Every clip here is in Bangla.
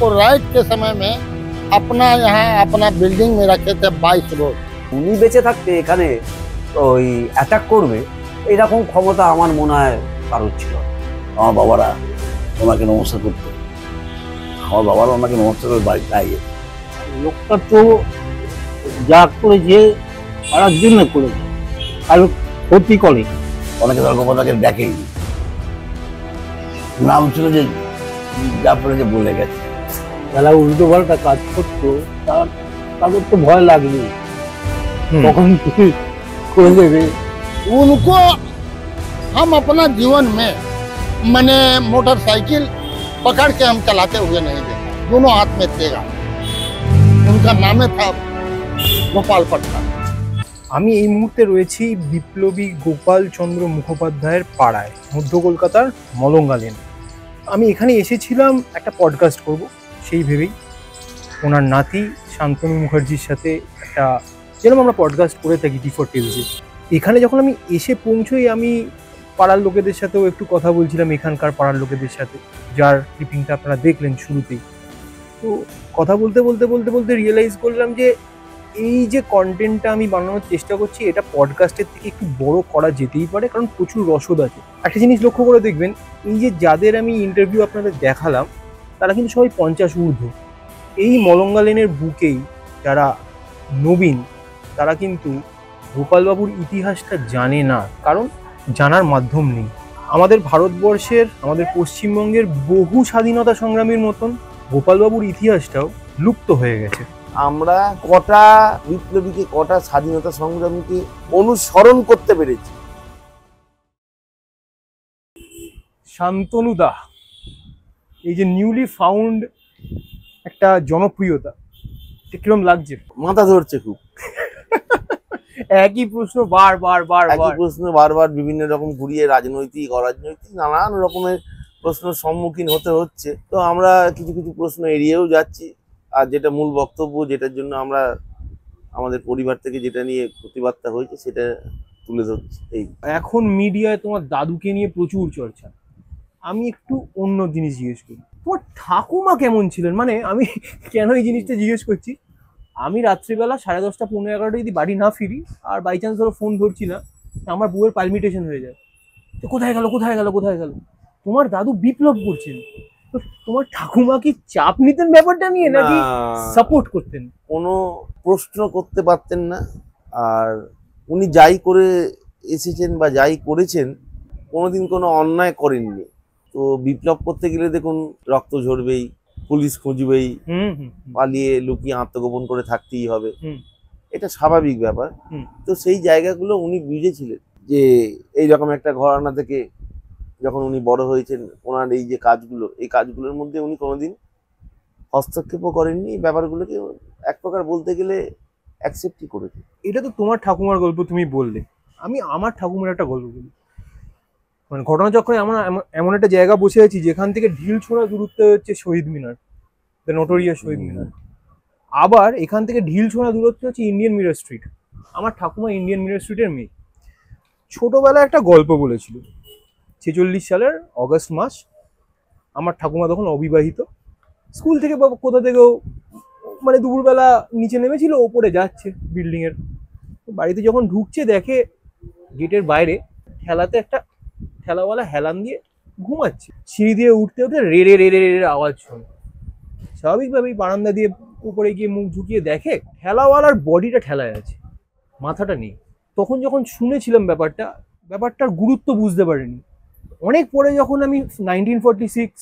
को राइट के समय में अपना यहाँ अपना बिल्डिंग में रखे थे 22 रोड। উনি বেঁচে থাকতে এখানে ওই অ্যাটাক করবে এরকম ক্ষমতা আমার মনে হয় কারোর ছিল। আমার বাবারা ওনাকে নমস্কার করতো, আমার বাবারা ওনাকে নমস্কার করে বাড়ি গায়ে। লোকটা তো যা করেছে পাড়ার জন্য করেছে, কারো ক্ষতি করে। অনেকে ধর্মপতাকে দেখেই নাম ছিল যে যা পরে যে বলে গেছে। যারা উল্টো পাল্টা কাজ করতো তাদের তো ভয় লাগবে, তখন কি করে দেবে। उनको हम अपना जीवन में मैंने मोटरसाइकिल पकड़ के हम चलाते हुए नहीं देखा। दोनों हाथ में तेगा। उनका नाम था गोपाल पटना। আমি এই মুহূর্তে রয়েছি বিপ্লবী গোপাল চন্দ্র মুখোপাধ্যায়ের পাড়ায়, মধ্য কলকাতার মলঙ্গা লেন। আমি এখানে এসেছিলাম একটা পডকাস্ট করব সেই ভেবেই। ওনার নাতি শান্তনু মুখার্জির সাথে একটা যেরকম আমরা পডকাস্ট করে থাকি টি4 টেলসে। এখানে যখন আমি এসে পৌঁছই আমি পাড়ার লোকেদের সাথেও একটু কথা বলছিলাম, এখানকার পাড়ার লোকেদের সাথে, যার ক্লিপিংটা আপনারা দেখলেন শুরুতেই। তো কথা বলতে বলতে বলতে বলতে রিয়েলাইজ করলাম যে এই যে কন্টেন্টটা আমি বানানোর চেষ্টা করছি এটা পডকাস্টের থেকে একটু বড় করা যেতেই পারে, কারণ প্রচুর রসদ আছে। একটা জিনিস লক্ষ্য করে দেখবেন, এই যে যাদের আমি ইন্টারভিউ আপনাদের দেখালাম তারা কিন্তু সবাই 50 ঊর্ধ্ব। এই মলঙ্গা লেনের বুকেই যারা নবীন তারা কিন্তু গোপালবাবুর ইতিহাসটা জানে না, কারণ জানার মাধ্যম নেই। আমাদের ভারতবর্ষের, আমাদের পশ্চিমবঙ্গের বহু স্বাধীনতা সংগ্রামীর মতন গোপালবাবুর ইতিহাসটাও লুপ্ত হয়ে গেছে। আমরা কটা বিপ্লবীকে, কটা স্বাধীনতা সংগ্রামীকে অনুসরণ করতে পেরেছি। শান্তনু দা, এই যে নিউলি ফাউন্ড একটা জনপ্রিয়তা, কিরকম লাগছে? মাথা ধরছে খুব। একই প্রশ্ন বারবার একই প্রশ্ন বারবার বিভিন্ন রকম ঘুরিয়ে রাজনৈতিক অরাজনৈতিক নানান রকমের প্রশ্নের সম্মুখীন হতে হচ্ছে। তো আমরা কিছু কিছু প্রশ্ন এড়িয়েও যাচ্ছি, আর যেটা মূল বক্তব্য, যেটার জন্য আমরা আমাদের পরিবার থেকে যেটা নিয়ে প্রতিবাদটা হয়েছে সেটা তুলে ধরছি। এই এখন মিডিয়ায় তোমার দাদুকে নিয়ে প্রচুর চর্চা। আমি একটু অন্য জিনিস জিজ্ঞেস করি, তোমার ঠাকুমা কেমন ছিলেন? মানে আমি কেন এই জিনিসটা জিজ্ঞেস করছি, আমি রাত্রিবেলা 10:30 পৌনে 11টা যদি বাড়ি না ফিরি আর বাই চান্স ধরো ফোন ধরছি না, আমার বউয়ের পালমিটেশন হয়ে যায়, তো কোথায় গেল কোথায় গেল কোথায় গেল। তোমার দাদু বিপ্লব করছেন, তো তোমার ঠাকুমা কি চাপ নিতেন ব্যাপারটা নিয়ে নাকি সাপোর্ট করতেন? কোনো প্রশ্ন করতে পারতেন না। আর উনি যাই করে এসেছেন বা যাই করেছেন কোনোদিন কোনো অন্যায় করেননি। তো বিপ্লব করতে গেলে দেখুন রক্ত ঝরবেই, পুলিশ খুঁজবেই, পালিয়ে লুকিয়ে আত্মগোপন করে থাকতেই হবে, এটা স্বাভাবিক ব্যাপার। তো সেই জায়গাগুলো উনি বুঝেছিলেন যে এইরকম একটা ঘরানা থেকে যখন উনি বড় হয়েছেন, ওনার এই যে কাজগুলো, এই কাজগুলোর মধ্যে উনি কোনোদিন হস্তক্ষেপও করেননি। ব্যাপারগুলোকে এক প্রকার বলতে গেলে অ্যাকসেপ্টই করেছে। এটা তো তোমার ঠাকুমার গল্প তুমি বললে, আমি আমার ঠাকুমার একটা গল্প বলি। মানে ঘটনাচক্রে আমরা এমন একটা জায়গা বসে আছি যেখান থেকে ঢিল ছোঁড়া দূরত্বে হচ্ছে শহীদ মিনার, দ্য নোটোরিয়াস শহীদ মিনার। আবার এখান থেকে ঢিল ছোঁড়া দূরত্বে হচ্ছে ইন্ডিয়ান মিরর স্ট্রিট। আমার ঠাকুমা ইন্ডিয়ান মিরর স্ট্রিটের মেয়ে। ছোটবেলায় একটা গল্প বলেছিল, 46 সালের অগস্ট মাস, আমার ঠাকুমা তখন অবিবাহিত, স্কুল থেকে বা কোথা থেকেও মানে দুপুরবেলা নিচে নেমেছিল, ওপরে যাচ্ছে বিল্ডিংয়ের। বাড়িতে যখন ঢুকছে দেখে গেটের বাইরে ঠেলাতে একটা ঠেলাওয়ালা হেলান দিয়ে ঘুমাচ্ছে। সিঁড়ি দিয়ে উঠতে উঠতে রে রে রে রে রে আওয়াজ শোনে। স্বাভাবিকভাবেই বারান্দা দিয়ে উপরে গিয়ে মুখ ঝুঁকিয়ে দেখে ঠেলাওয়ালার বডিটা ঠেলায় আছে, মাথাটা নেই। তখন যখন শুনেছিলাম ব্যাপারটার গুরুত্ব বুঝতে পারিনি। অনেক পরে যখন আমি 1946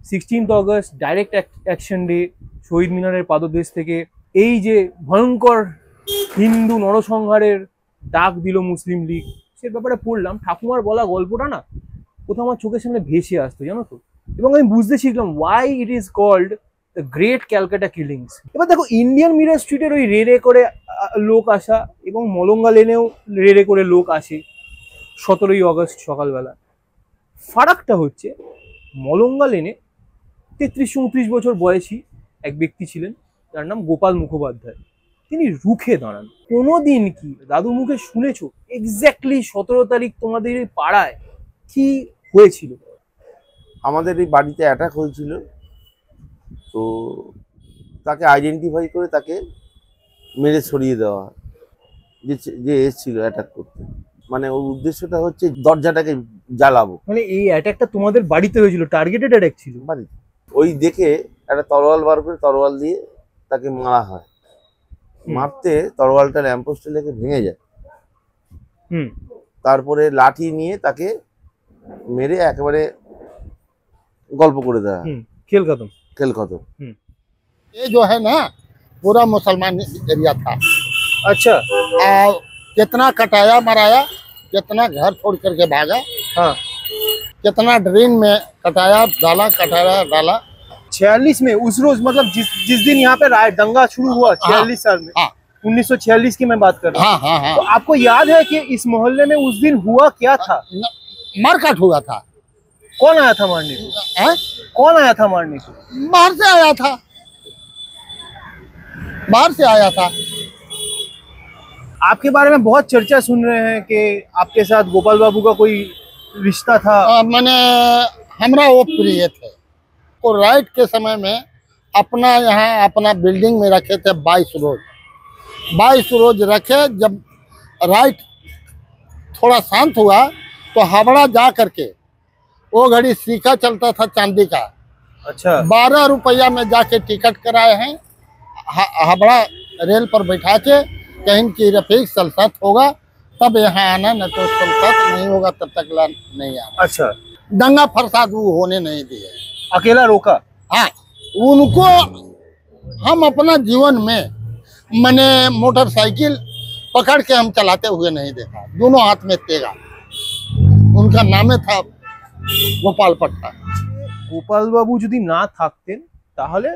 16 অগস্ট ডাইরেক্ট অ্যাকশন ডে, শহীদ মিনারের পাদদেশ থেকে এই যে ভয়ঙ্কর হিন্দু নরসংহারের ডাক দিল মুসলিম লীগ, সে ব্যাপারে পড়লাম, ঠাকুমার বলা গল্পটা না কোথাও আমার চোখের সামনে ভেসে আসতো, জানো তো। এবং আমি বুঝতে শিখলাম why it is called the great Calcutta killings. এবার দেখো, ইন্ডিয়ান মিরর স্ট্রিটের ওই রেড়ে করে লোক আসা এবং মলঙ্গা লেনেও রেড়ে করে লোক আসে 17ই অগস্ট সকালবেলা। ফারাকটা হচ্ছে মলঙ্গা লেনে 33-34 বছর বয়সী এক ব্যক্তি ছিলেন, যার নাম গোপাল মুখোপাধ্যায়। তিনি রুখে দাঁড়ান। কোনোদিন কি দাদুর মুখে শুনেছো এক্স্যাক্টলি 17 তারিখ তোমাদের এই পাড়ায় কি হয়েছিল? আমাদের এই বাড়িতে অ্যাটাক হয়েছিল, তো তাকে আইডেন্টিফাই করে তাকে মেরে ছড়িয়ে দেওয়া হয়, যে যে এসেছিল অ্যাটাক করতে। মানে ওর উদ্দেশ্যটা হচ্ছে দরজাটাকে জ্বালাবো। মানে এই অ্যাটাকটা তোমাদের বাড়িতে হয়েছিল, টার্গেটেড অ্যাটাক ছিল? বাড়িতে ওই দেখে একটা তরোয়াল বার করে তরোয়াল দিয়ে তাকে মারা হয়। মারতে তরোয়ালটা ল্যাম্পপোস্টে লেগে ভেঙে যায়। তারপরে লাঠি নিয়ে তাকে মেরে একেবারে গল্প করে দেওয়া হয়। खेल खत्म। খেল খতম। ये जो है ना पूरा मुसलमान एरिया था। अच्छा। और कितना कटाया मराया, कितना घर छोड़ करके भागा, हाँ। कितना ड्रेन में कटाया डाला। 46 में उस रोज, मतलब जिस दिन यहाँ पे दंगा शुरू हुआ 46 साल में। हाँ 1946 की मैं बात कर रहा हूँ। हाँ हाँ हाँ। तो आपको याद है कि इस मोहल्ले में उस दिन हुआ क्या था? मारकाट हुआ था। कौन आया था मारने को? कौन आया था मारने को? बाहर से आया था, बाहर से आया था। आपके बारे में बहुत चर्चा सुन रहे हैं कि आपके साथ गोपाल बाबू का कोई रिश्ता था। मैंने हमरा वो प्रिय थे। वो राइट के समय में अपना यहाँ अपना बिल्डिंग में रखे थे 22 रोज रखे। जब राइट थोड़ा शांत हुआ तो हावड़ा जा करके, वो घड़ी सिक्का चलता था चांदी का। अच्छा। 12 रुपया में जाके टिकट कराए हैं। हावड़ा रेल पर बैठा के कहीं की रफीक सलसत होगा तब यहाँ आना, न तो सलसत नहीं होगा तब तक नहीं आना। अच्छा। दंगा फसाद वो होने नहीं दिए। अकेला रोका? हाँ, उनको हम अपना जीवन में मैंने मोटरसाइकिल पकड़ के हम चलाते हुए नहीं देखा। दोनों हाथ में तेगा। उनका नाम था गोपाल पट्टा। গোপাল বাবু যদি না থাকতেন তাহলে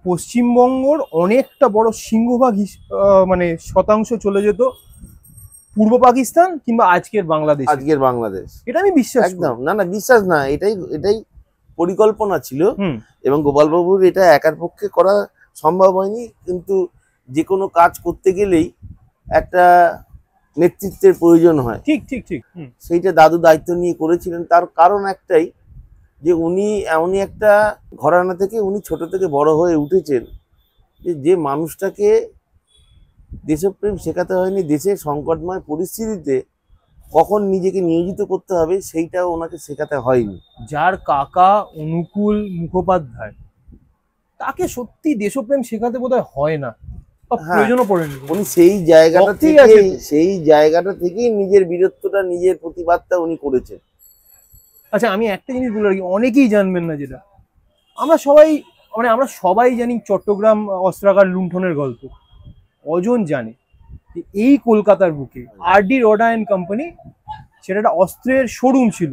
পশ্চিমবঙ্গর অনেকটা বড় সিংহভাগ মানে শতাংশ চলে যেত পূর্ব পাকিস্তান কিংবা আজকের বাংলাদেশ। আজকের বাংলাদেশ, এটা আমি বিশ্বাস করি। একদম না বিশ্বাস না, এটাই পরিকল্পনা ছিল। এবং গোপাল বাবুর এটা একার পক্ষে করা সম্ভব হয়নি। কিন্তু যে কোনো কাজ করতে গেলেই একটা নেতৃত্বের প্রয়োজন হয়। ঠিক ঠিক ঠিক। সেইটা দাদু দায়িত্ব নিয়ে করেছিলেন। তার কারণ একটাই, যে উনি এমনই একটা ঘরানা থেকে উনি ছোট থেকে বড় হয়ে উঠেছেন, যে মানুষটাকে দেশপ্রেম শেখাতে হয়নি। দেশের সংকটময় পরিস্থিতিতে কখন নিজেকে নিয়োজিত করতে হবে সেইটাও ওনাকে শেখাতে হয়নি। যার কাকা অনুকূল মুখোপাধ্যায়, তাকে সত্যি দেশপ্রেম শেখাতে বোধহয় হয় না, প্রয়োজনও পড়েনি। উনি সেই জায়গাটা থেকেই নিজের বীরত্বটা, নিজের প্রতিবাদটা উনি করেছেন। আচ্ছা, আমি একটা জিনিস বলে রাখি, অনেকেই জানবেন না, যেটা আমরা সবাই জানি চট্টগ্রাম অস্ত্রাগার লুণ্ঠনের গল্প। অজন জানে যে এই কলকাতার বুকে আর.ডি. রোডা অ্যান্ড কোম্পানি, সেটা একটা অস্ত্রের শোরুম ছিল।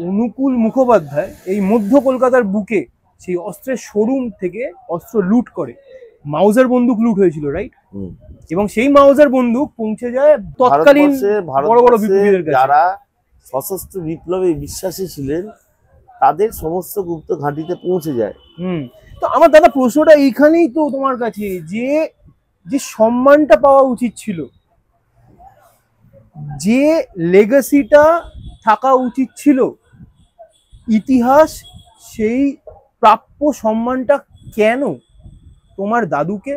অনুকূল মুখোপাধ্যায় এই মধ্য কলকাতার বুকে সেই অস্ত্রের শোরুম থেকে অস্ত্র লুট করে। মাউজার বন্দুক লুট হয়েছিল, রাইট? এবং সেই মাউজার বন্দুক পৌঁছে যায় তৎকালীন বড় বড় বিপ্লবীদের কাছে। যারা সশস্ত্র বিপ্লবে বিশ্বাসী ছিলেন তাদের সমস্ত গুপ্ত ঘাঁটিতে পৌঁছে যায়। তো আমার দাদা প্রশ্নটা এইখানেই তো তোমার কাছে, যে যে সম্মানটা পাওয়া উচিত ছিল, যে লেগাসিটা থাকা উচিত ছিল, ইতিহাস সেই প্রাপ্য সম্মানটা কেন তোমার দাদুকে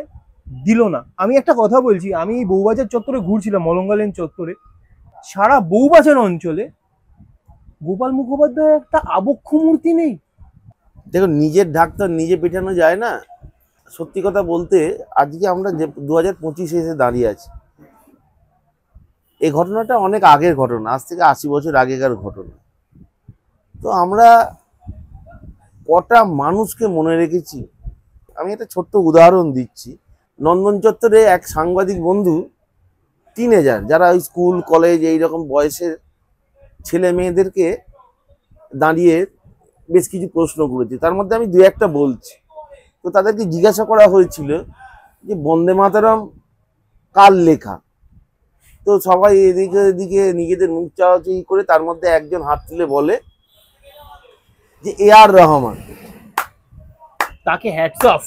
দিল না? আমি একটা কথা বলছি, আমি বউবাজার চত্বরে ঘুরছিলাম, মলঙ্গা লেন চত্বরে। সারা বউবাজার অঞ্চলে গোপাল মুখোপাধ্যায়ের একটা আবক্ষ মূর্তি নেই। দেখো, নিজের ঢাক তো নিজে পেটানো যায় না। সত্যি কথা বলতে, আজকে আমরা যে 2025 এসে দাঁড়িয়ে আছি, এই ঘটনাটা অনেক আগের ঘটনা, আজ থেকে 80 বছর আগেকার ঘটনা। তো আমরা কটা মানুষকে মনে রেখেছি। আমি একটা ছোট্ট উদাহরণ দিচ্ছি। নন্দন চত্বরে এক সাংবাদিক বন্ধু, টিনেজার, যারা ওই স্কুল কলেজ এইরকম বয়সের ছেলে মেয়েদেরকে দাঁড়িয়ে বেশ কিছু প্রশ্ন করেছে। তার মধ্যে আমি 2-1টা বলছি। তো তাদেরকে জিজ্ঞাসা করা হয়েছিল যে বন্দে মাতরম কার লেখা। তো সবাই এদিকে নিজেদের মুখ চাওয়াচাই করে তার মধ্যে একজন হাত তুলে বলে যে A.R. রহমান। তাকে হ্যাটস অফ।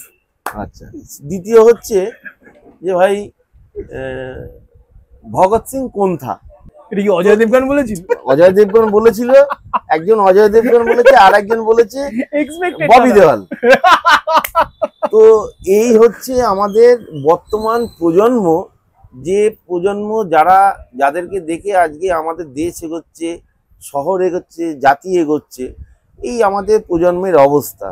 আচ্ছা, দ্বিতীয় হচ্ছে যে ভাই ভগৎ সিং কোনথা। এটা কি অজয় দেবগন বলেছিল? অজয় দেবগন বলেছিল। একজন অজয় দেবগন বলেছে, আর একজন বলেছে এক্সপেক্টেড ববি দেওয়াল। তো এই হচ্ছে আমাদের বর্তমান প্রজন্ম, যে প্রজন্ম যাদেরকে দেখে আজকে আমাদের দেশ এগোচ্ছে, শহর এগোচ্ছে, জাতি এগোচ্ছে, এই আমাদের প্রজন্মের অবস্থা।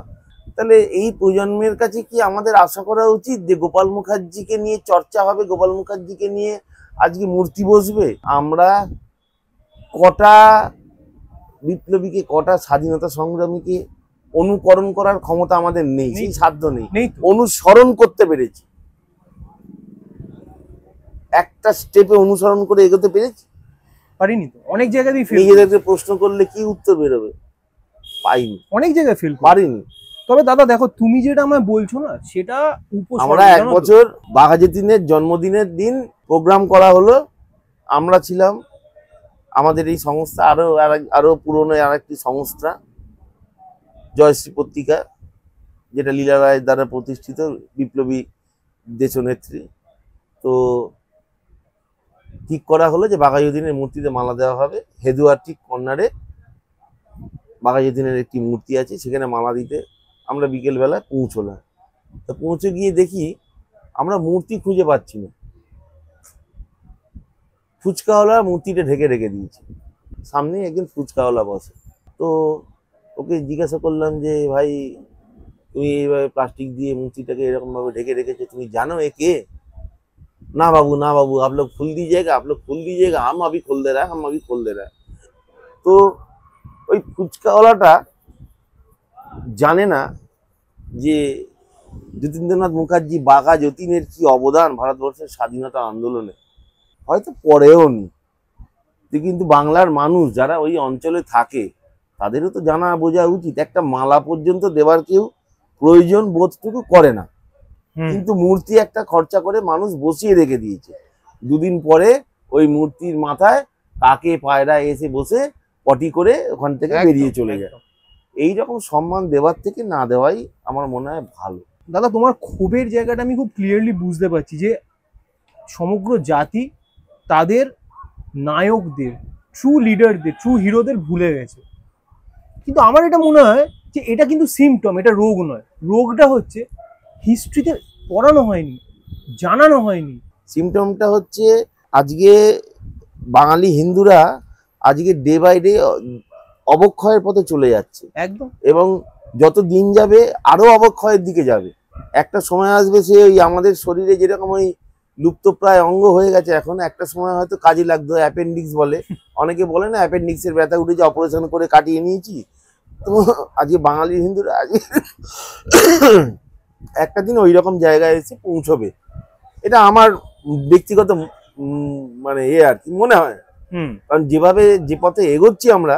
তাহলে এই প্রজন্মের কাছে কি আমাদের আশা করা উচিত যে গোপাল মুখার্জিকে নিয়ে চর্চা হবে, গোপাল মুখার্জিকে নিয়ে আজকে মূর্তি বসবে? আমরা কটা বিপ্লবীকে, কটা স্বাধীনতা সংগ্রামীকে অনুকরণ করার ক্ষমতা আমাদের নেই, সেই সাধ্য নেই। অনুসরণ করতে পেরেছি, একটা স্টেপে অনুসরণ করে এগোতে পেরেছি? পারিনি তো, অনেক জায়গাতেই ফেল। নিজেদেরকে প্রশ্ন করলে কি উত্তর বেরোবে? পাইনি, অনেক জায়গায় ফেল পারিনি। তবে দাদা দেখো, তুমি যেটা আমায় বলছো না, সেটা আমরা 1 বছর বাঘাযতীনের জন্মদিনের দিন প্রোগ্রাম করা হলো, আমরা ছিলাম, আমাদের এই সংস্থা, আরো পুরনো আরেকটি সংস্থা জয়শ্রী পত্রিকা, যেটা লীলা রায়ের দ্বারা প্রতিষ্ঠিত, বিপ্লবী দেশনেত্রী। তো ঠিক করা হলো যে বাঘাযতীনের মূর্তিতে মালা দেওয়া হবে। হেদুয়ার ঠিক কর্নারে বাঘাযতীনের একটি মূর্তি আছে, সেখানে মালা দিতে আমরা বিকেলবেলা পৌঁছলাম। তো পৌঁছে গিয়ে দেখি আমরা মূর্তি খুঁজে পাচ্ছি না। ফুচকাওয়ালা মূর্তিটা ঢেকে রেখে দিয়েছে, সামনে একজন ফুচকাওয়ালা বসে। তো ওকে জিজ্ঞাসা করলাম যে ভাই, তুমি এইভাবে প্লাস্টিক দিয়ে মূর্তিটাকে এরকম ভাবে ঢেকে রেখেছো, তুমি জানো এ কে? না বাবু, না বাবু, आप लोग फूल दीजिएगा, आप लोग फूल दीजिएगा, हम अभी खोल दे रहा है, हम अभी खोल दे रहा है। তো ওই ফুচকাওয়ালাটা জানে না যে যতীন্দ্রনাথ মুখার্জি বাঘাযতীনের কি অবদান ভারতবর্ষের স্বাধীনতা আন্দোলনে, হয়তো পড়েও নি। কিন্তু বাংলার মানুষ যারা ওই অঞ্চলে থাকে তাদেরও তো জানা বোঝা উচিত। একটা মালা পর্যন্ত দেওয়ার কেউ প্রয়োজন বোধটুকু করে না, কিন্তু মূর্তি একটা খরচা করে মানুষ বসিয়ে রেখে দিয়েছে। 2 দিন পরে ওই মূর্তির মাথায় কাকে পায়রা এসে বসে পটি করে ওখান থেকে বেরিয়ে চলে যায়। এইরকম সম্মান দেওয়ার থেকে না দেওয়াই আমার মনে হয় ভালো। দাদা, তোমার ক্ষোভের জায়গাটা আমি খুব ক্লিয়ারলি বুঝতে পারছি, যে সমগ্র জাতি তাদের নায়কদের, ট্রু লিডারদের, ট্রু হিরোদের ভুলে গেছে। কিন্তু আমার এটা মনে হয় যে এটা কিন্তু সিমটম, এটা রোগ নয়। রোগটা হচ্ছে হিস্ট্রিতে পড়ানো হয়নি, জানানো হয়নি। সিমটমটা হচ্ছে আজকে বাঙালি হিন্দুরা আজকে ডে বাই ডে অবক্ষয়ের পথে চলে যাচ্ছে একদম। এবং যত দিন যাবে আরো অবক্ষয়ের দিকে যাবে। একটা সময় আসবে সে ওই আমাদের শরীরে যেরকম ওই লুপ্তপ্রায় অঙ্গ হয়ে গেছে, এখন একটা সময় হয়তো কাজে লাগতো। অ্যাপেন্ডিক্স বলে, অনেকে বলে না অ্যাপেন্ডিক্সের ব্যথা উঠেছে, অপারেশন করে কাটিয়ে নিয়েছি। তো আজকে বাঙালি হিন্দুরা আজকে একটা দিন ওই রকম জায়গায় এসে পৌঁছবে, এটা আমার ব্যক্তিগত মানে আর কি মনে হয়। কারণ যেভাবে যে পথে এগোচ্ছি আমরা,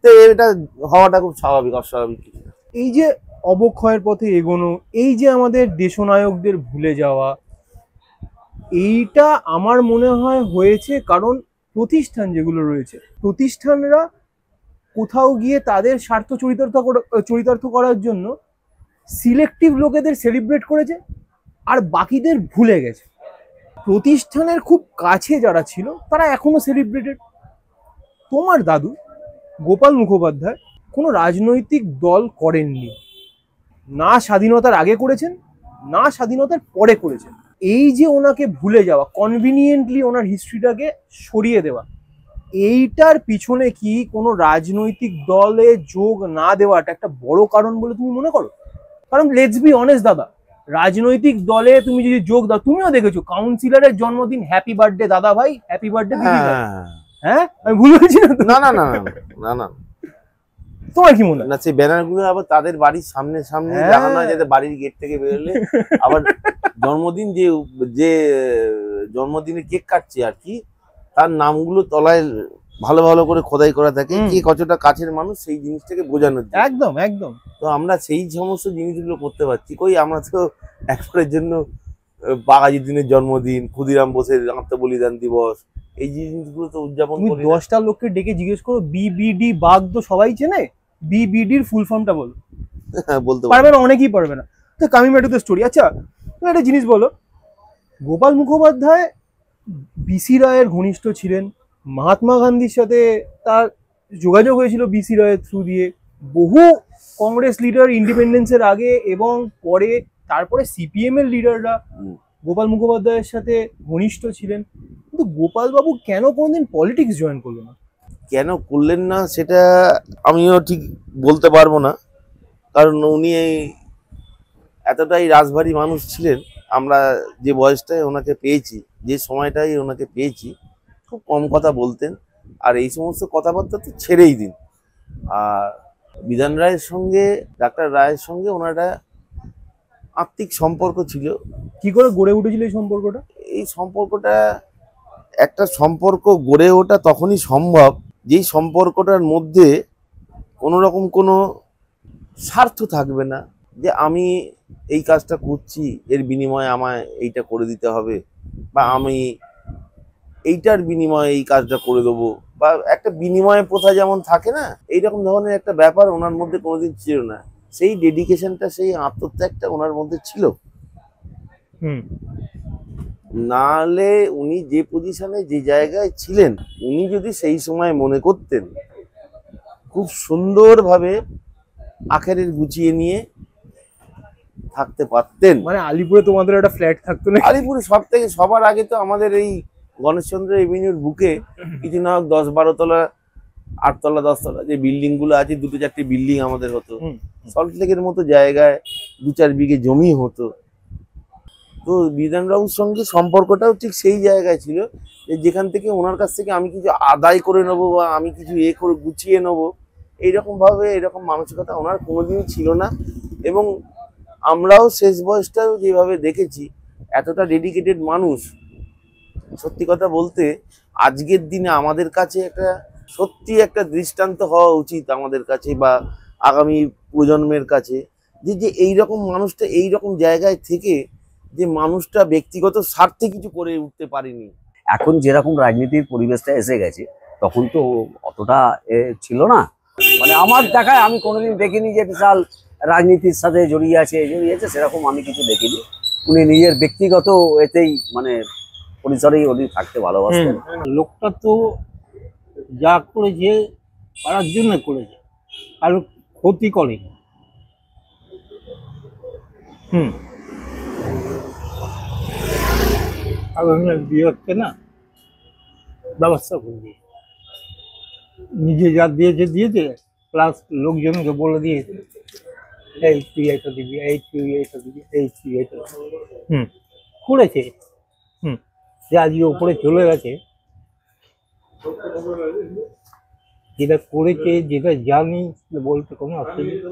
তো এটা হওয়াটা খুব স্বাভাবিক, অস্বাভাবিক কিছু না। এই যে অবক্ষয়ের পথে এগোনো, এই যে আমাদের দেশনায়কদের ভুলে যাওয়া, এইটা আমার মনে হয় হয়েছে কারণ প্রতিষ্ঠান যেগুলো রয়েছে, প্রতিষ্ঠানরা কোথাও গিয়ে তাদের স্বার্থ চরিতার্থ করার জন্য সিলেক্টিভ লোকেদের সেলিব্রেট করেছে আর বাকিদের ভুলে গেছে। প্রতিষ্ঠানের খুব কাছে যারা ছিল তারা এখনো সেলিব্রেটেড। তোমার দাদু গোপাল মুখোপাধ্যায় কোনো রাজনৈতিক দল করেননি, না স্বাধীনতার আগে করেছেন, না স্বাধীনতার পরে করেছেন। এই যে ওনাকে ভুলে যাওয়া, কনভিনিয়েন্টলি ওনার হিস্ট্রিটাকে সরিয়ে দেওয়া, এইটার পিছনে কি কোনো রাজনৈতিক দলে যোগ না দেওয়াটা একটা বড় কারণ বলে তুমি মনে করো? কারণ লেটস বি অনেস্ট দাদা, রাজনৈতিক দলে তুমি যদি যোগ দাও, তুমিও দেখেছো কাউন্সিলরের জন্মদিন হ্যাপি বার্থডে দাদা ভাই, হ্যাপি বার্থডে দিদি ভাই। হ্যাঁ, আমি ভুল বলছি না? না না না না না, তোমার কি মনে হয়? না সেই ব্যানার গুলো আবার তাদের বাড়ির সামনে সামনে লাগানো হয়, যাতে বাড়ির গেট থেকে বেরোলে আবার জন্মদিন যে জন্মদিনে কেক কাটছে আর কি, তার নামগুলো তলায় ভালো ভালো করে খোদাই করা থাকে, কে কতটা কাছের মানুষ সেই জিনিসটাকে বোঝানোর জন্য। একদম একদম। তো আমরা সেই সমস্ত জিনিসগুলো করতে পারছি কই? আমরা তো একবারের জন্য বাঘাযতীনের জন্মদিন, ক্ষুদিরাম বোসের আত্মবলিদান দিবস, এই জিনিসগুলো তো উদযাপন করি। 10টা লোককে ডেকে জিজ্ঞেস করো বিবিডি বাঘ তো সবাই চেনে, বিবিডির ফুল ফর্মটা বলো, বলতে পারবে না, অনেকেই পারবে না। তো coming back to the story. আচ্ছা, তুমি একটা জিনিস বলো, গোপাল মুখোপাধ্যায় বিসি রায়ের ঘনিষ্ঠ ছিলেন, মহাত্মা গান্ধীর সাথে তার যোগাযোগ হয়েছিল বিসি রায়ের থ্রু দিয়ে, বহু কংগ্রেস লিডার ইন্ডিপেন্ডেন্সের আগে এবং পরে, তারপরে সিপিএম এর লিডাররা গোপাল মুখোপাধ্যায়ের সাথে ঘনিষ্ঠ ছিলেন, কিন্তু গোপাল বাবু কেন কোনোদিন পলিটিক্স জয়েন করলো না? কেন করলেন না সেটা আমিও ঠিক বলতে পারবো না, কারণ উনি এতটাই রাজবাড়ী মানুষ ছিলেন। আমরা যে বয়সটায় ওনাকে পেয়েছি, যে সময়টাই ওনাকে পেয়েছি, খুব কম কথা বলতেন। আর এই সমস্ত কথাবার্তা তো ছেড়েই দিন। আর বিধান রায়ের সঙ্গে, ডাক্তার রায়ের সঙ্গে ওনার একটা আত্মিক সম্পর্ক ছিল। কি করে গড়ে উঠেছিল এই সম্পর্কটা? এই সম্পর্কটা, একটা সম্পর্ক গড়ে ওঠা তখনই সম্ভব যেই সম্পর্কটার মধ্যে কোনো রকম কোনো স্বার্থ থাকবে না, যে আমি এই কাজটা করছি এর বিনিময়ে আমায় এইটা করে দিতে হবে, বা আমি এইটার বিনিময়ে এই কাজটা করে দেবো, বা একটা বিনিময় প্রথা যেমন থাকে না, এইরকম ধরনের একটা ব্যাপার ওনার মধ্যে কোনোদিন ছিল না। সেই ডেডিকেশনটা, সেই আত্মত্যাগটা ওনার মধ্যে ছিল। নাহলে উনি যে পজিশনে, যে জায়গায় ছিলেন, উনি যদি সেই সময় মনে করতেন, খুব সুন্দরভাবে আখেরের গুছিয়ে নিয়ে থাকতে পারতেন। মানে আলিপুরে তোমাদের একটা ফ্ল্যাট থাকতো না? আলিপুরে সবার আগে তো আমাদের এই গণেশচন্দ্র এভিনিউর বুকে কিছু না হোক 10-12 তলা, 8 তলা 10 তলা যে বিল্ডিং গুলো আছে, 2-4টি বিল্ডিং আমাদের হতো। সল্টলেকের মতো জায়গায় 2-4 বিঘে জমি হতো। তো বিধানবাবুর সঙ্গে সম্পর্কটাও ঠিক সেই জায়গায় ছিল, যে যেখান থেকে ওনার কাছ থেকে আমি কিছু আদায় করে নেবো, বা আমি কিছু করে গুছিয়ে নেবো, এইরকম ভাবে, এরকম মানসিকতা ওনার কোনোদিনই ছিল না। এবং আমরাও শেষ বয়সটাও যেভাবে দেখেছি, এতটা ডেডিকেটেড মানুষ, সত্যি কথা বলতে আজকের দিনে আমাদের কাছে একটা সত্যি একটা দৃষ্টান্ত হওয়া উচিত আমাদের কাছে, বা আগামী প্রজন্মের কাছে, যে এইরকম মানুষটা এইরকম জায়গায় থেকে, যে মানুষটা ব্যক্তিগত স্বার্থে কিছু করে উঠতে পারেনি। এখন যেরকম রাজনীতির পরিবেশটা এসে গেছে, তখন তো অতটা ছিল না। মানে আমার দেখায় আমি কোনোদিন দেখিনি যে বিশাল রাজনীতির সাথে জড়িয়ে আছে, সেরকম আমি কিছু দেখিনি। উনি নিজের ব্যক্তিগত এতেই মানে পরিসরেই উনি থাকতে ভালোবাসতেন। লোকটা তো যা করেছে পাড়ার জন্য করেছে, কারো ক্ষতি করেনি। বিয়ে হচ্ছে না, ব্যবস্থা করে দিয়ে নিজে যা দিয়েছে, প্লাস লোকজনকে বলে দিয়েছে, এই তুই এটা দিবি, এই তুই এটা দিবি, এই তুই এটা করেছে। যে আজকে ওপরে চলে গেছে, যেটা করেছে, যেটা জানি বলতে কোনো অসুবিধা।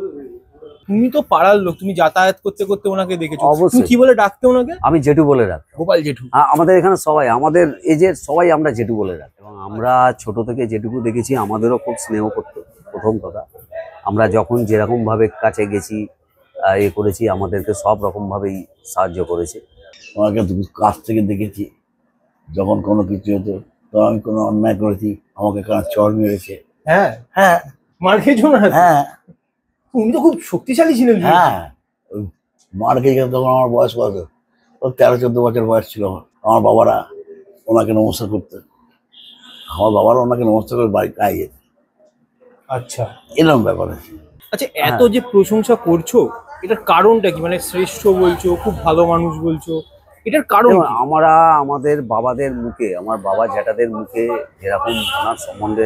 তুমি তো পাড়ার লোক, তুমি যাতায়াত করতে করতে ওনাকে দেখেছো, অবশ্যই। তুমি কি বলে ডাকতে ওনাকে? আমি জেঠু বলে রাখতাম। গোপাল জেঠু? আমাদের এখানে সবাই, আমাদের এজের সবাই আমরা জেঠু বলে রাখি। এবং আমরা ছোট থেকে যেটুকু দেখেছি, আমাদেরও খুব স্নেহ করতো। প্রথম কথা, আমরা যখন যেরকম ভাবে কাছে গেছি, করেছি, আমাদেরকে সব রকম ভাবেই সাহায্য করেছে। ওনাকে কাছ থেকে দেখেছি, যখন কোনো কিছু হতো, তো আমি কোনো অন্যায় করেছি, আমাকে কারণ চড় মেরেছে। হ্যাঁ হ্যাঁ, মার খেয়েছো না? হ্যাঁ উনি তো খুব শক্তিশালী ছিলেন। হ্যাঁ, মার খেয়ে তখন আমার বয়স কত, 13-14 বছর বয়স ছিল। আমার বাবারা ওনাকে নমস্কার করতেন, আমার বাবারা ওনাকে নমস্কার করে বাড়ি গায়ে যেত। আচ্ছা, এরকম ব্যাপার আছে। আচ্ছা, এত যে প্রশংসা করছো, এটার কারণটা কি? মানে শ্রেষ্ঠ বলছো, খুব ভালো মানুষ বলছো, এটার কারণ কি? আমরা আমাদের বাবাদের মুখে, আমার বাবা জ্যাঠাদের মুখে যেরকম ওনার সম্বন্ধে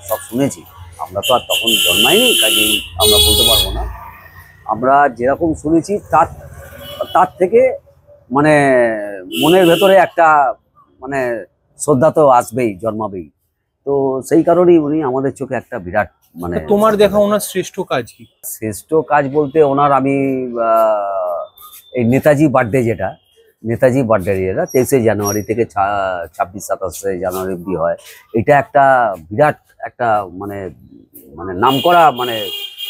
সব শুনেছি, আমরা তো আর তখন জন্মাইনি, কাজেই আমরা বলতে পারবো না। আমরা যেরকম শুনেছি তার থেকে মানে মনের ভেতরে একটা মানে শ্রদ্ধা তো আসবেই, জন্মাবেই। তো সেই কারণেই উনি আমাদের চোখে একটা বিরাট মানে। তোমার দেখা ওনার শ্রেষ্ঠ কাজ কি? শ্রেষ্ঠ কাজ বলতে ওনার আমি এই নেতাজি বার্থডে, যেটা নেতাজি বার্থডে, যেটা 23শে জানুয়ারি থেকে 26-27শে জানুয়ারি অব্দি হয়, এটা একটা বিরাট একটা মানে মানে নামকরা মানে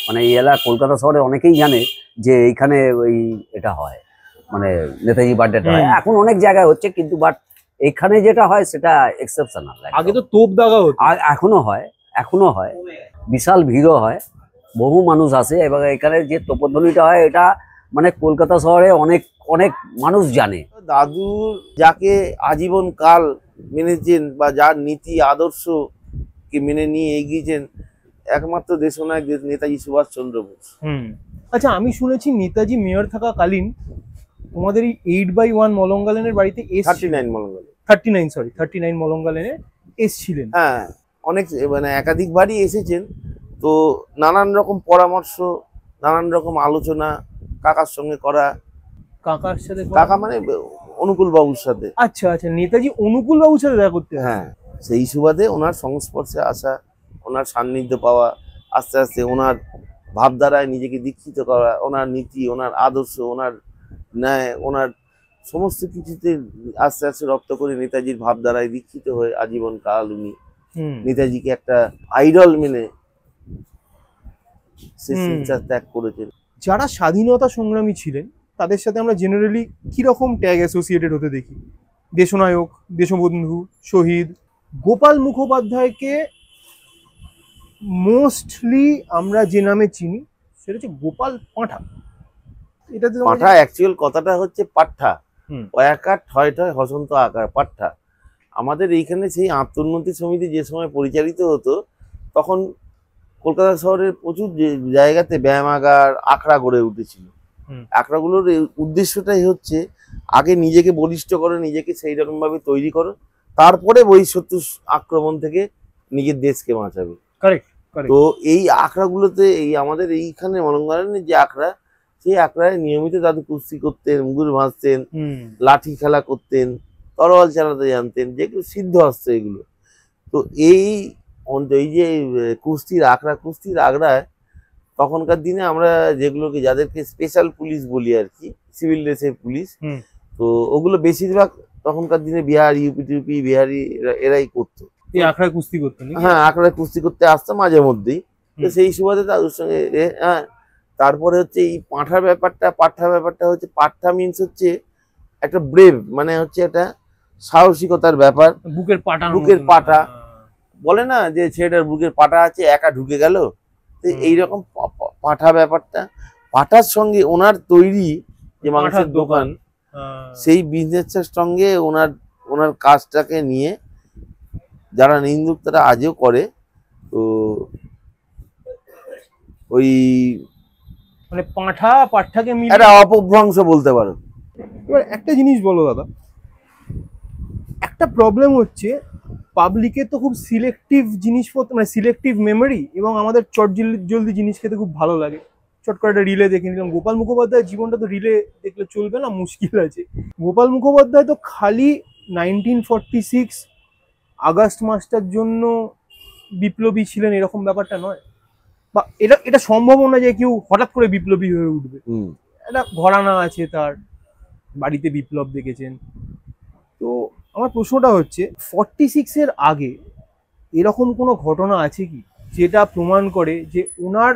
মানে এই এলাকা কলকাতা শহরে অনেকেই জানে যে এইখানে ওই এটা হয়, মানে নেতাজি বার্থডেটা হয়। এখন অনেক জায়গায় হচ্ছে, কিন্তু বাট এখানে যেটা হয় সেটা এক্সেপশনাল। আগে তো তোপ দাগা হতো, এখনো হয়, বিশাল ভিড়ও হয়, বহু মানুষ আসে। এবং এখানে যে তোপধ্বনিটা হয়, এটা মানে কলকাতা শহরে অনেক অনেক মানুষ জানে। দাদু যাকে আজীবন কাল মেনেছেন, বা যার নীতি আদর্শ কে মেনে নিয়ে এগিয়েছেন একমাত্র দেশনায়ক নেতাজি সুভাষচন্দ্র বোস। আচ্ছা, আমি শুনেছি নেতাজি মেয়র থাকাকালীন তোমাদের এই 8/1 মলঙ্গা লেনের বাড়িতে 39 মলঙ্গা। 39 মলঙ্গা লেনে এসছিলেন। হ্যাঁ, অনেক মানে একাধিকবারই এসেছেন। তো নানান রকম পরামর্শ, নানান রকম আলোচনা কাকার সঙ্গে করা। কাকার সাথে কাকা মানে অনুকূল বাবুর সাথে। আচ্ছা আচ্ছা, নেতাজি অনুকূল বাবুর সাথে দেখা করতে? হ্যাঁ, সেই সুবাদে ওনার সংস্পর্শে আসা, ওনার সান্নিধ্য পাওয়া, আস্তে আস্তে ওনার ভাবধারায় নিজেকে দীক্ষিত করা, ওনার নীতি, ওনার আদর্শ, ওনার ন্যায়, ওনার সমস্ত কিছুতে আস্তে আস্তে রপ্ত করে নেতাজির ভাবধারায় দীক্ষিত হয়ে আজীবন কাল উনি নেতাজিকে একটা আইডল মেনে সে সংসার ত্যাগ করেছেন। যারা স্বাধীনতা সংগ্রামী ছিলেন তাদের সাথে আমরা জেনারেলি কিরকম ট্যাগ অ্যাসোসিয়েটেড হতে দেখি? দেশনায়ক, দেশবন্ধু, শহীদ। গোপাল মুখোপাধ্যায়কে মোস্টলি আমরা যে নামে চিনি সেটা হচ্ছে গোপাল পাঁঠা। এটাতে পাঁঠা অ্যাকচুয়াল কথাটা হচ্ছে পাঠা, আকার ঠয় ঠয় হসন্ত আকার পাঠা। আমাদের এইখানে সেই আত্মোন্নতি সমিতি যে সময় পরিচালিত হতো তখন কলকাতা শহরের প্রচুর জায়গাতে ব্যায়ামাগার, আখড়া গড়ে উঠেছিল। আখড়াগুলোর উদ্দেশ্যটাই হচ্ছে আগে নিজেকে বলিষ্ঠ করো, নিজেকে সেই রকম ভাবে তৈরি করো, তারপরে বহিঃশত্রু আক্রমণ থেকে নিজের দেশকে বাঁচাবে। তো এই আখড়াগুলোতে এই আমাদের এইখানে মলঙ্গালের যে আখড়া, সেই আখড়ায় নিয়মিত দাদু কুস্তি করতেন, মুগুর ভাঁজতেন, লাঠি খেলা করতেন, তরোয়াল চালাতে জানতেন, যেগুলো সিদ্ধ হস্ত এগুলো। তো এই যে কুস্তির আখড়ায় তখনকার দিনে আমরা যেগুলোকে যাদেরকে স্পেশাল পুলিশ বলি আর কি, সিভিল ড্রেসের পুলিশ, তো ওগুলো বেশিরভাগ তখনকার দিনে বিহার, ইউপি বিহারি এরাই করতো। আখড়ায় কুস্তি করতেন? হ্যাঁ, আখড়ায় কুস্তি করতে আসতো মাঝে মধ্যেই। তো সেই সুবাদে তাদের সঙ্গে হ্যাঁ। তারপরে হচ্ছে এই পাঁঠা ব্যাপারটা হচ্ছে, পাঠা মিনস হচ্ছে একটা ব্রেভ, মানে হচ্ছে একটা সাহসিকতার ব্যাপার। বুকের পাটা বলে না যে ছেলেটার বুকের পাটা আছে, একা ঢুকে গেল। তো এইরকম পাঠা ব্যাপারটা, পাঠার সঙ্গে ওনার তৈরি যে মাংসের দোকান, সেই বিজনেসটার সঙ্গে ওনার কাজটাকে নিয়ে যারা নিন্দুক তারা আজও করে। তো ওই মানে পাঠাকে মিলে একটা অপভ্রংশ বলতে পারো। এবার একটা জিনিস বলো দাদা, একটা প্রবলেম হচ্ছে পাবলিকের তো খুব সিলেক্টিভ জিনিসপত্র, মানে সিলেক্টিভ মেমোরি, এবং আমাদের চট জলদি জিনিস খেতে খুব ভালো লাগে। চট করে একটা রিলে দেখে নিলাম। গোপাল মুখোপাধ্যায়ের জীবনটা তো রিলে দেখলে চলবে না, মুশকিল আছে। গোপাল মুখোপাধ্যায় তো খালি 1946 আগস্ট মাসটার জন্য বিপ্লবী ছিলেন এরকম ব্যাপারটা নয়, বা এটা সম্ভব না যে কেউ হঠাৎ করে বিপ্লবী হয়ে উঠবে। একটা ঘরানা আছে, তার বাড়িতে বিপ্লব দেখেছেন। তো আমার প্রশ্নটা হচ্ছে 46-এর আগে এরকম কোনো ঘটনা আছে কি যেটা প্রমাণ করে যে ওনার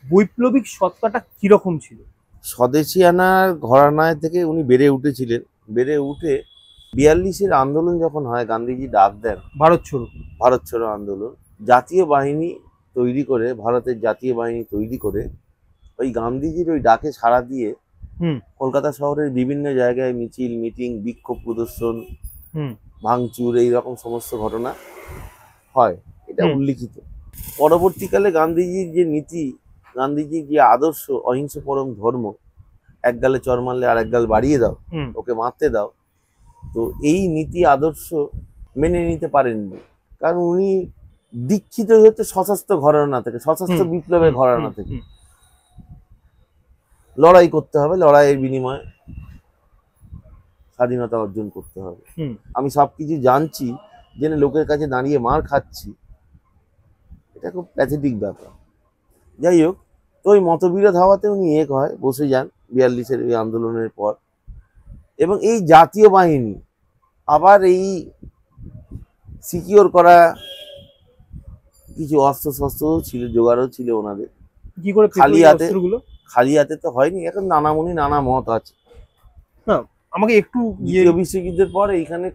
বৈপ্লবিক সত্তাটা কিরকম ছিল? স্বদেশিয়ানার ঘরানায় থেকে উনি বেড়ে উঠেছিলেন। বেড়ে উঠে 42-এর আন্দোলন যখন হয়, গান্ধীজি ডাক দেন ভারত ছাড়ো আন্দোলন, জাতীয় বাহিনী তৈরি করে, ভারতের জাতীয় বাহিনী তৈরি করে ওই গান্ধীজির ওই ডাকে সাড়া দিয়ে কলকাতা শহরের বিভিন্ন জায়গায় মিছিল, মিটিং, বিক্ষোভ প্রদর্শন, ভাঙচুর, এইরকম সমস্ত ঘটনা হয়। এটা উল্লিখিত। পরবর্তীকালে গান্ধীজির যে নীতি, গান্ধীজির যে আদর্শ, অহিংস পরম ধর্ম, এক গালে চর মারলে আর এক গাল বাড়িয়ে দাও, ওকে মারতে দাও, তো এই নীতি আদর্শ মেনে নিতে পারেননি। কারণ উনি দীক্ষিত হচ্ছে সশস্ত্র ঘরানা থেকে, সশস্ত্র বিপ্লবের ঘরানা থেকে। লড়াই করতে হবে, লড়াইয়ের বিনিময়ে স্বাধীনতা অর্জন করতে হবে। আমি সবকিছু জানছি, জেনে লোকের কাছে দাঁড়িয়ে মার খাচ্ছি, এটা খুব প্যাথেটিক ব্যাপার। যাই হোক, তো ওই মতবিরোধ হওয়াতে উনি এক হয়, বসে যান 42-এর ওই আন্দোলনের পর। এবং এই জাতীয় বাহিনী আবার এই সিকিওর করা কিছু অস্ত্র শস্ত্রও ছিল, জোগাড়ও ছিল ওনাদের। কি করে খালি হাতে তো হয়নি, এখন নানামুনি নানা মত আছে। আমাকে একটু দ্বিতীয় বিশ্বযুদ্ধের পর এইখানে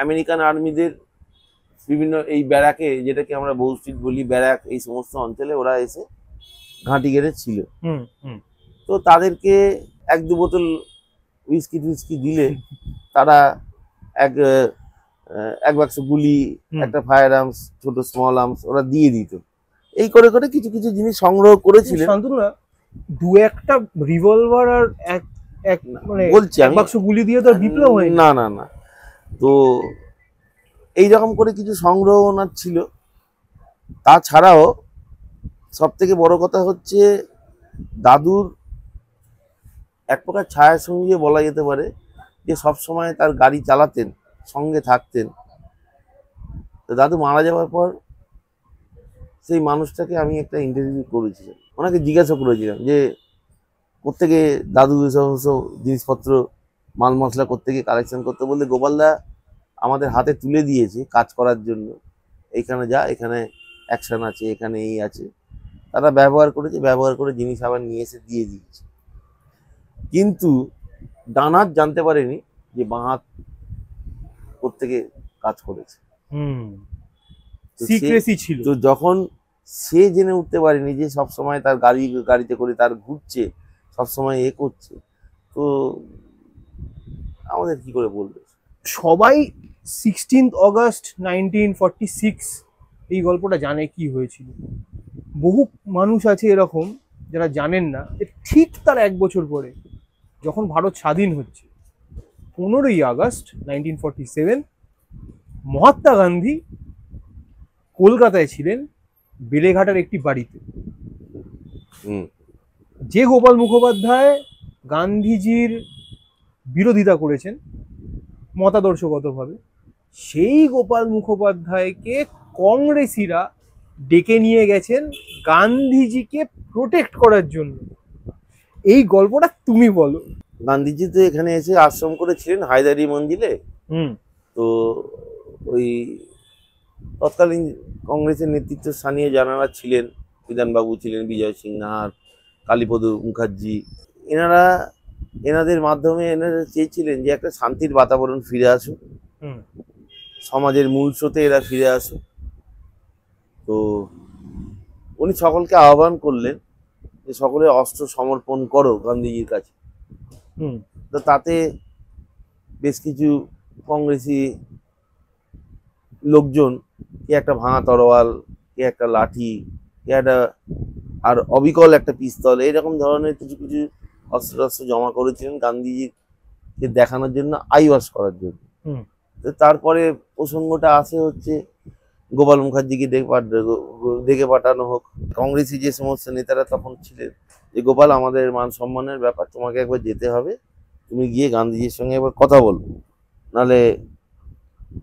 আমেরিকান আর্মিদের বিভিন্ন এই ব্যারাকে, যেটাকে আমরা বউ স্ট্রিট বলি, ব্যারাক, এই সমস্ত অঞ্চলে ওরা এসে ঘাঁটি গেড়ে ছিল। তো তাদেরকে 1-2 বোতল উইস্কি দিলে তারা এক এক বাক্স গুলি, হুম। একটা ফায়ার আর্মস, ছোট স্মল আর্মস ওরা দিয়ে দিত। এই করে করে কিছু কিছু জিনিস সংগ্রহ করেছিলেন। শান্তনুরা দু একটা রিভলভার আর এক এক মানে বলছি এক আমি, বাক্স গুলি দিয়ে তো আর বিপ্লব হয়নি। না না না, তো এইরকম করে কিছু সংগ্রহ ওনার ছিল। তাছাড়াও সব থেকে বড় কথা হচ্ছে দাদুর এক প্রকার ছায়া সঙ্গী বলা যেতে পারে, যে সবসময় তার গাড়ি চালাতেন, সঙ্গে থাকতেন। তো দাদু মারা যাওয়ার পর সেই মানুষটাকে আমি একটা ইন্টারভিউ করেছিলাম, ওনাকে জিজ্ঞাসা করেছিলাম যে কোত্থেকে দাদু এসব জিনিসপত্র মাল মশলা কোত্থেকে কালেকশন করতে, বলতে গোপালদা আমাদের হাতে তুলে দিয়েছে কাজ করার জন্য, এইখানে যা, এখানে অ্যাকশন আছে, এখানে এই আছে, তারা ব্যবহার করেছে, ব্যবহার করে জিনিস আবার নিয়ে এসে দিয়ে দিয়েছে। কিন্তু ডানাত জানতে পারেনি যে বাঁ হাত কোত্থেকে কাজ করেছে। তো সে- সিক্রেসি ছিল। তো যখন সে জেনে উঠতে পারেনি যে সবসময় তার গাড়িতে করে তার ঘুরছে, সবসময় এ করছে, তো আমাদের কি করে বলবে? সবাই 16th অগস্ট 1946 এই গল্পটা জানে কি হয়েছিল। বহু মানুষ আছে এরকম যারা জানেন না যে ঠিক তার 1 বছর পরে যখন ভারত স্বাধীন হচ্ছে 15ই আগস্ট 1947 মহাত্মা গান্ধী কলকাতায় ছিলেন বেলেঘাটার একটি বাড়িতে। হুম, যে গোপাল মুখোপাধ্যায় গান্ধীজির বিরোধিতা করেছেন মতাদর্শগতভাবে, সেই গোপাল মুখোপাধ্যায়কে কংগ্রেসিরা ডেকে নিয়ে গেছেন গান্ধীজিকে প্রোটেক্ট করার জন্য। এই গল্পটা তুমি বলো। গান্ধীজি তো এখানে এসে আশ্রম করেছিলেন হায়দারি মঞ্জিলে। তো ওই তৎকালীন কংগ্রেসের নেতৃত্ব স্থানীয় যারা ছিলেন, বিধানবাবু ছিলেন, বিজয় সিং নাহার, কালীপদ মুখার্জি, এনাদের মাধ্যমে এনারা চেয়েছিলেন যে একটা শান্তির বাতাবরণ ফিরে আসুক, সমাজের মূল স্রোতে এরা ফিরে আসুক। তো উনি সকলকে আহ্বান করলেন যে সকলে অস্ত্র সমর্পণ করো গান্ধীজির কাছে। তো তাতে বেশ কিছু কংগ্রেসি লোকজন, কে একটা ভাঙা তরোয়াল, কে একটা লাঠি, কে একটা আর অবিকল একটা পিস্তল, এইরকম ধরনের কিছু কিছু অস্ত্র জমা করেছিলেন গান্ধীজিকে দেখানোর জন্য, আই ওয়াশ করার জন্য। তো তারপরে প্রসঙ্গটা আসে হচ্ছে গোপাল মুখার্জিকে ডেকে পাঠানো হোক। কংগ্রেসি যে সমস্ত নেতারা তখন ছিলেন যে গোপাল, আমাদের মান সম্মানের ব্যাপার, তোমাকে একবার যেতে হবে, তুমি গিয়ে গান্ধীজির সঙ্গে একবার কথা বলবো, নাহলে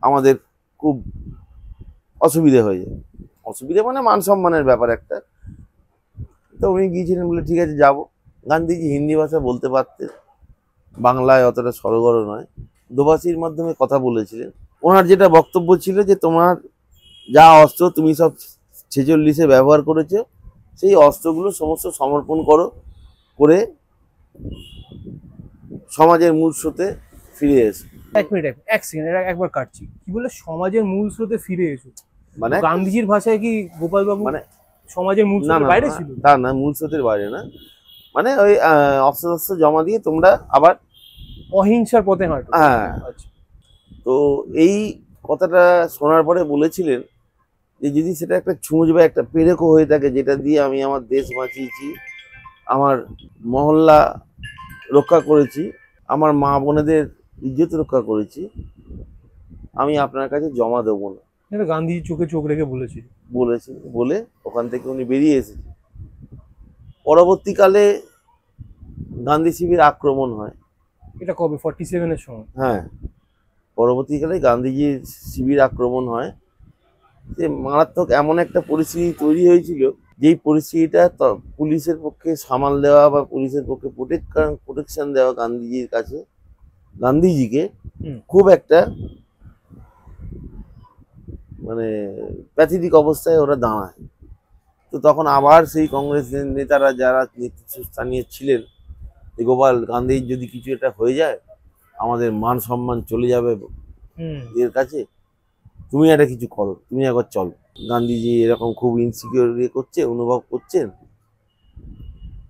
আমাদের খুব অসুবিধে হয়ে যায়। অসুবিধে মানে মান সম্মানের ব্যাপার একটা। তো উনি গিয়েছিলেন, বলে ঠিক আছে যাবো। গান্ধীজি হিন্দি ভাষা বলতে পারতেন, বাংলায় অতটা সরগর নয়, দোভাষীর মাধ্যমে কথা বলেছিলেন। ওনার যেটা বক্তব্য ছিল যে তোমার যা অস্ত্র তুমি সব 46-এ ব্যবহার করেছো, সেই অস্ত্রগুলো সমস্ত সমর্পণ করো, করে সমাজের মূল স্রোতে ফিরে এসো। এক মিনিট, এক সেকেন্ড, একবার কাটছি। কি বলে সমাজের মূল স্রোতে ফিরে এসো? মানে গান্ধীজির ভাষায় কি গোপাল বাবু মানে সমাজের মূল না স্রোতের না বাইরে না, ছিল? তা না, মূল স্রোতের বাইরে না, মানে ওই অস্ত্র জমা দিয়ে তোমরা আবার অহিংসার পথে হাঁটো। হ্যাঁ। আচ্ছা। তো এই কথাটা শোনার পরে বলেছিলেন যে যদি সেটা একটা ছুঁচ বা একটা পেরেকও হয়ে থাকে, যেটা দিয়ে আমি আমার দেশ বাঁচিয়েছি, আমার মহল্লা রক্ষা করেছি, আমার মা বোনেদের ইজ্জত রক্ষা করেছি, আমি আপনার কাছে জমা দেবো না। এটা গান্ধীজি চোখে চোখ রেখে বলেছিল। বলে ওখান থেকে উনি বেরিয়ে এসেছেন। পরবর্তীকালে গান্ধী শিবির আক্রমণ হয়। এটা কবে? 47-এর সময়? হ্যাঁ, পরবর্তীকালে গান্ধীজির শিবির আক্রমণ হয়। যে মারাত্মক এমন একটা পরিস্থিতি তৈরি হয়েছিল, যেই পরিস্থিতিটা পুলিশের পক্ষে সামাল দেওয়া বা পুলিশের পক্ষে প্রোটেকশন দেওয়া গান্ধীজিকে খুব একটা মানে প্যাথেটিক অবস্থায় ওরা দাঁড়ায়। তো তখন আবার সেই কংগ্রেস নেতারা যারা নেতৃত্বস্থানীয় ছিলেন, যে গোপাল, গান্ধীর যদি কিছু একটা হয়ে যায় আমাদের মান সম্মান চলে যাবে এর কাছে, তুমি একটা কিছু করো, তুমি একবার চলো। গান্ধীজি এরকম খুব ইনসিকিউর অনুভব করছেন,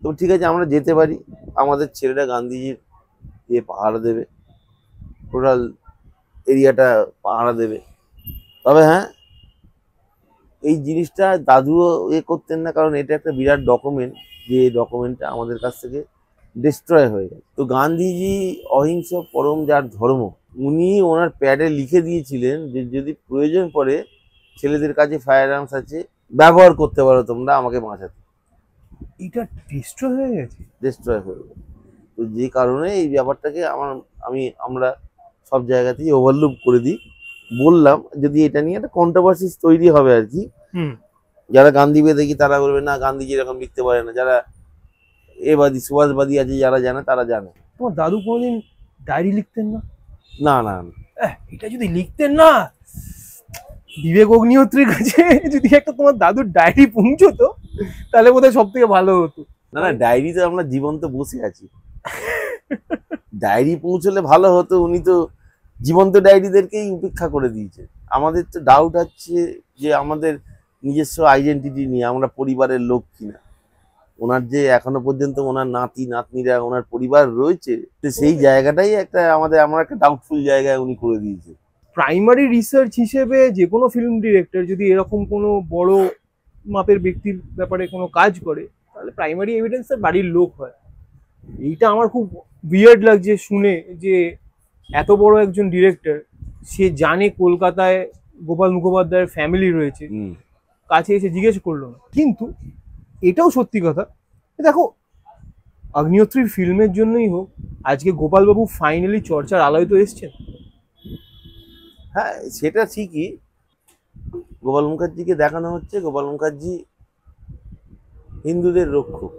তো ঠিক আছে আমরা যেতে পারি, আমাদের ছেলেরা গান্ধীজির পাহারা দেবে। টোটাল এরিয়াটা পাহারা দেবে। তবে হ্যাঁ, এই জিনিসটা দাদুও করতেন না, কারণ এটা একটা বিরাট ডকুমেন্ট, যে ডকুমেন্টটা আমাদের কাছ থেকে ডিস্ট্রয় হয়ে গেছে। তো গান্ধীজি অহিংস পরম যার ধর্ম, উনি ওনার প্যাডে লিখে দিয়েছিলেন যে যদি প্রয়োজন পড়ে ছেলেদের কাছে ফায়ার আর্মস আছে, ব্যবহার করতে পারো তোমরা আমাকে বাঁচাতে। এটা ডিস্ট্রয় হয়ে গেছে। ডিস্ট্রয় হয়ে গেছে। তো যে কারণে এই ব্যাপারটাকে আমরা সব জায়গাতেই ওভারলুক করে দিই। বললাম যদি এটা নিয়ে একটা কন্ট্রোভার্সি তৈরি হবে আর কি। যারা গান্ধীবাদী দেখি তারা বলবে না গান্ধীজি এরকম লিখতে পারে না, যারা এবাদী সুভাষবাদী আছে যারা জানে তারা জানে। তোমার দাদু কোনোদিন ডায়েরি লিখতেন না? না না না, এটা যদি লিখতেন না, বিবেক অগ্নিহোত্রীর কাছে যদি একটা তোমার দাদুর ডায়েরি পৌঁছতো তাহলে বোধহয় সব থেকে ভালো হতো। না না, ডায়েরিতে আমরা জীবন্ত বসে আছি, ডায়েরি পৌঁছলে ভালো হতো। উনি তো জীবন্ত ডায়েরিদেরকেই উপেক্ষা করে দিয়েছে। আমাদের তো ডাউট হচ্ছে যে আমাদের নিজস্ব আইডেন্টিটি নিয়ে, আমরা পরিবারের লোক কিনা। ওনার যে এখনো পর্যন্ত ওনার নাতি নাতনিরা ওনার পরিবার রয়েছে, তো সেই জায়গাটাই আমার একটা ডাউটফুল জায়গায় উনি করে দিয়েছে। প্রাইমারি রিসার্চ হিসেবে যে কোনো ফিল্ম ডিরেক্টর যদি এরকম কোনো বড় মাপের ব্যক্তির ব্যাপারে কোনো কাজ করে, তাহলে প্রাইমারি এভিডেন্স তার বাড়ির লোক হয়। এইটা আমার খুব উইয়ার্ড লাগছে শুনে যে এত বড় একজন ডিরেক্টর, সে জানে কলকাতায় গোপাল মুখোপাধ্যায়ের ফ্যামিলি রয়েছে, কাছে এসে জিজ্ঞেস করলো না। কিন্তু এটাও সত্যি কথা, দেখো অগ্নিহোত্রীর ফিল্মের জন্যই হোক, আজকে গোপালবাবু ফাইনালি চর্চার আলোয় তো এসছেন। হ্যাঁ, সেটা ঠিকই। গোপাল মুখার্জিকে দেখানো হচ্ছে গোপাল মুখার্জি হিন্দুদের রক্ষক।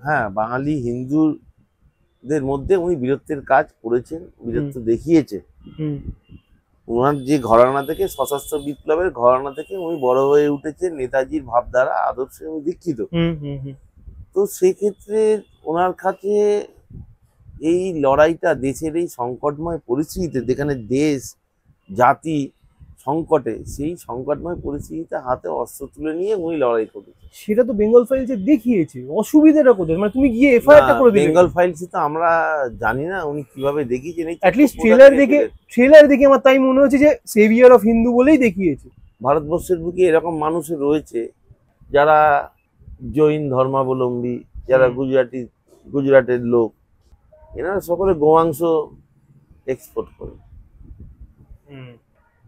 হ্যাঁ, বাঙালি হিন্দুদের মধ্যে উনি বীরত্বের কাজ করেছেন, বীরত্ব দেখিয়েছে। ওনার যে ঘরানা থেকে, সশস্ত্র বিপ্লবের ঘরানা থেকে উনি বড় হয়ে উঠেছেন, নেতাজির ভাবধারা আদর্শে উনি দীক্ষিত। তো সেক্ষেত্রে ওনার কাছে এই লড়াইটা, দেশের এই সংকটময় পরিস্থিতিতে, যেখানে দেশ জাতি সংকটে, সেই সংকটময় পরিস্থিতিতে হাতে অস্ত্র তুলে নিয়ে উনি লড়াই করেছেন। সেটা তো বেঙ্গল ফাইলসে দেখিয়েছে। অসুবিধাটা কোথায়? মানে তুমি গিয়ে এফআইআরটা করে দিলে। বেঙ্গল ফাইলসে তো আমরা জানি না উনি কিভাবে দেখিয়েছেন। অ্যাটলিস্ট ট্রেলার দেখে আমার তাই মনে হচ্ছে যে সেভিয়ার অফ হিন্দু বলেই দেখিয়েছে। ভারতবর্ষের বুকে এরকম মানুষ রয়েছে যারা জৈন ধর্মাবলম্বী, যারা গুজরাটের লোক, এনারা সকলে গোমাংস এক্সপোর্ট করে।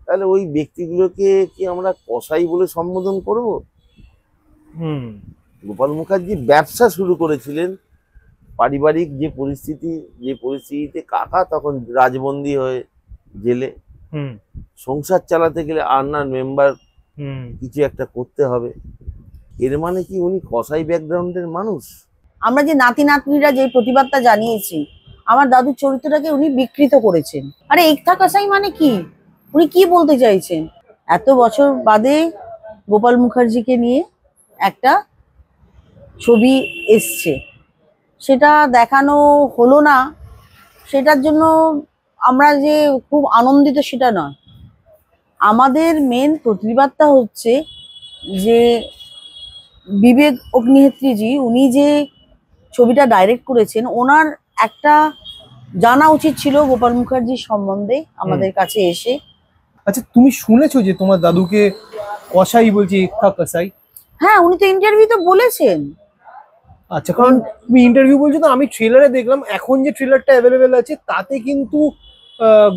তাহলে ওই ব্যক্তিগুলোকে কি আমরা কসাই বলে সম্বোধন করব? গোপাল মুখার্জি ব্যবসা শুরু করেছিলেন পারিবারিক যে পরিস্থিতিতে কাকা তখন রাজবন্দী হয়ে জেলে, সংসার চালাতে গেলে আর্নার মেম্বার কিছু একটা করতে হবে। এর মানে কি উনি কসাই ব্যাকগ্রাউন্ডের মানুষ? আমরা যে নাতি নাতনিরা যে প্রতিবাদটা জানিয়েছি, আমার দাদুর চরিত্রটাকে উনি বিকৃত করেছেন। আরে একথা কসাই মানে কি? উনি কি বলতে চাইছেন? এত বছর বাদে গোপাল মুখার্জিকে নিয়ে একটা ছবি এসছে, সেটা দেখানো হলো না, সেটার জন্য আমরা যে খুব আনন্দিত সেটা নয়। আমাদের মেন প্রতিবাদটা হচ্ছে যে বিবেক অগ্নিহোত্রীজি উনি যে ছবিটা ডাইরেক্ট করেছেন, ওনার একটা জানা উচিত ছিল গোপাল মুখার্জির সম্বন্ধে আমাদের কাছে এসে। আচ্ছা, তুমি শুনেছো যে তোমার দাদুকে কসাই বলছে, এক্কা কসাই? হ্যাঁ, উনি তো ইন্টারভিউতে বলেছেন। আচ্ছা, কারণ তুমি ইন্টারভিউ বলছো তো, আমি ট্রেলারে দেখলাম। এখন যে ট্রেলারটা অ্যাভেলেবেল আছে তাতে কিন্তু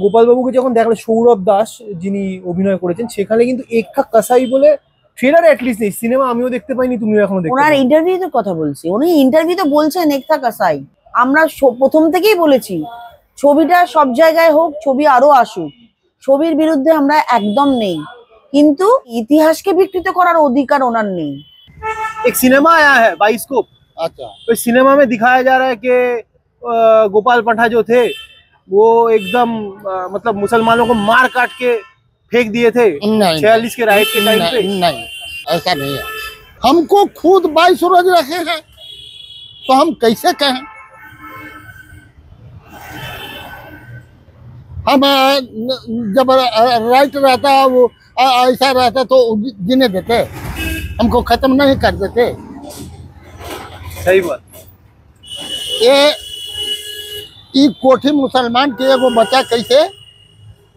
গোপালবাবুকে যখন দেখলে, সৌরভ দাস যিনি অভিনয় করেছেন, সেখানে কিন্তু এক্কা কসাই বলে ট্রেলারে অ্যাটলিস্ট নেই। সিনেমা আমিও দেখতে পাইনি, তুমিও এখনো দেখতে ওনার ইন্টারভিউতে কথা বলছি, উনি ইন্টারভিউতে বলছেন এক্কা কসাই। আমরা প্রথম থেকেই বলেছি ছবিটা সব জায়গায় হোক, ছবি আরো আসুক, ছবির বিরুদ্ধে আমরা একদম নেই, কিন্তু ইতিহাসকে বিকৃত করার অধিকার ওনার নেই। एक सिनेमा आया है बाइस्कोप, अच्छा, तो इस सिनेमा में दिखाया जा रहा है कि गोपाल पंठा जो थे वो एकदम मतलब मुसलमानों को मार काट के फेंक दिए थे नहीं 46 के राइट के टाइम पे। नहीं, ऐसा नहीं है। हमको खुद 22 रोज रखे हैं, तो हम कैसे कहें? हम जब राइट रहता है, वो ऐसा रहता तो जीने देते, हमको खत्म नहीं कर देते। सही बात। ये कोठी मुसलमान के एगो बच्चा कैसे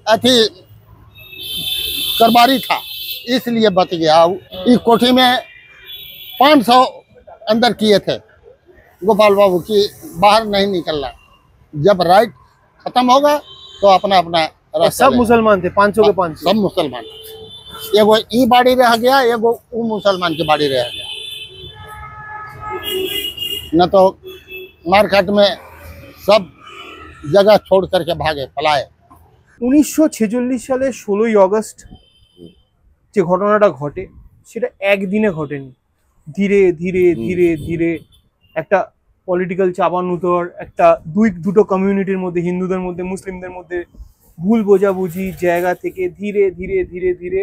अथी करबारी था, इसलिए बच गया। इस कोठी में 500 अंदर किए थे गोपाल बाबू की, बाहर नहीं निकलना। जब राइट खत्म होगा तो अपना अपना और रास्ता सब लेना। मुसलमान थे, 500 के 500। सब मुसलमान, एगो ई बाड़ी रह गया, एगो ऊ मुसलमान की बाड़ी रह गया। न तो मारकाट में सब जगह छोड़ करके भागे, पलाए। 1946 সালে 16ই আগস্ট যে ঘটনাটা ঘটে সেটা একদিনে ঘটেনি, ধীরে ধীরে ধীরে ধীরে একটা পলিটিক্যাল চাপানুতর, একটা দুটো কমিউনিটির মধ্যে, হিন্দুদের মধ্যে মুসলিমদের মধ্যে ভুল বোঝাবুঝি জায়গা থেকে ধীরে ধীরে ধীরে ধীরে